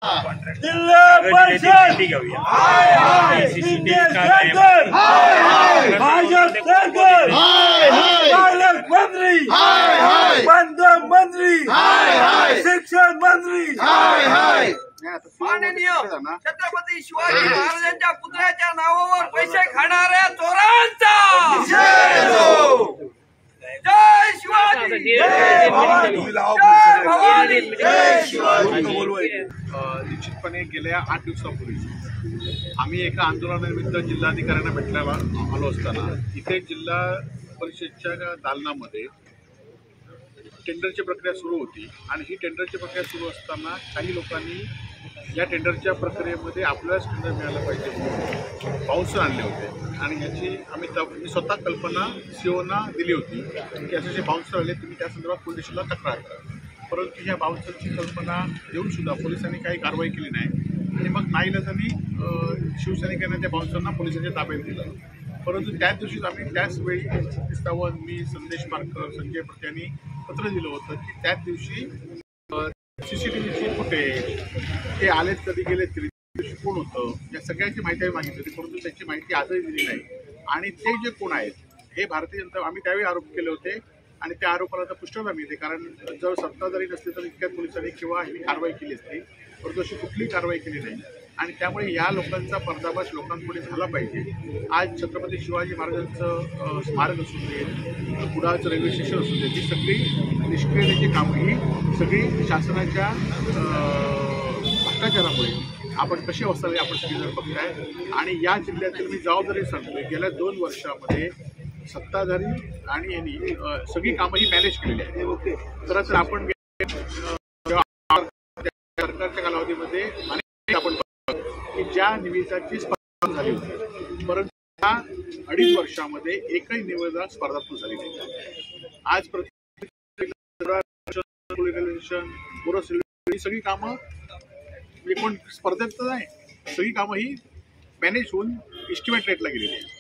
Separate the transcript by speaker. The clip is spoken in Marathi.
Speaker 1: जिल्हा परिषद भाजप सरकार पालकमंत्री मंत्री शिक्षण मंत्री
Speaker 2: माननीय छत्रपती शिवाजी महाराजांच्या पुतळ्याच्या नावावर पैसे खाणाऱ्या चोरांचा जय शिवाजी जय भवानी जय शिवाजी।
Speaker 3: निश्चितपणे गेल्या 8 दिवसापूर्वी आम्ही एका आंदोलनानिमित्त जिल्हाधिकाऱ्यांना भेटल्याला आलो असताना इथे जिल्हा परिषदच्या दालनामध्ये टेंडरची प्रक्रिया सुरू होती आणि ही टेंडरची प्रक्रिया सुरू असताना काही लोकांनी या टेंडरच्या प्रक्रियेमध्ये आपल्यालाच टेंडर मिळालं पाहिजे म्हणून बाउन्सर आणले होते आणि याची मी स्वतः कल्पना सीओना दिली होती की असे बाउन्सर आले, तुम्ही त्या संदर्भात पोलीस स्टेशनला तक्रार करा. परंतु ह्या बाउन्सरची कल्पना देऊनसुद्धा पोलिसांनी काही कारवाई केली नाही आणि मग नाईलाजाने शिवसैनिकांना त्या बाउन्सरना पोलिसांच्या ताब्यात दिलं. परंतु त्याच दिवशीच आम्ही त्याचवेळी सावंत, मी, संदेश मार्कर, संजय पट यांनी पत्र दिलं होतं की त्याच दिवशी CCTVची फुटेज ते आलेत, कधी गेलेत, तरी कोण होतं, या सगळ्याची माहिती आम्ही मागितली होती. परंतु त्याची माहिती आजही दिली नाही. आणि ते जे कोण आहेत हे भारतीय जनता, आम्ही त्यावेळी आरोप केले होते आणि त्या आरोपाला आता पुष्टता मिळते. कारण जर सत्ताधारी नसते तर इतक्यात पोलिसांनी किंवा ही कारवाई केली असती, परंतु अशी कुठलीही कारवाई केली नाही. आणि त्यामुळे या लोकांचा पर्दाफाश लोकांपुढे झाला पाहिजे. आज छत्रपती शिवाजी महाराजांचं स्मारक असू दे, कुडाळचं रेल्वे स्टेशन असू दे, ही सगळी निष्क्रियतेची कामं ही सगळी शासनाच्या भ्रष्टाचारामुळे आपण कशी अवस्था आपण सगळी जर बघताय. आणि या जिल्ह्यातील मी जबाबदारी सांगतोय, गेल्या 2 वर्षामध्ये सत्ताधारी आणि यांनी सगळी कामं ही मॅनेज केलेली आहेत. खरं तर आपण सरकारच्या कालावधीमध्ये आपण की ज्या निविदाची स्पर्धा झाली होती, परंतु त्या 2.5 वर्षामध्ये एकही निविदा स्पर्धात्मक झाली नाही. आज ही सगळी कामं कोण स्पर्धेत नाही, सगळी कामं ही मॅनेज होऊन इस्टिमेट रेटला गेलेली आहे.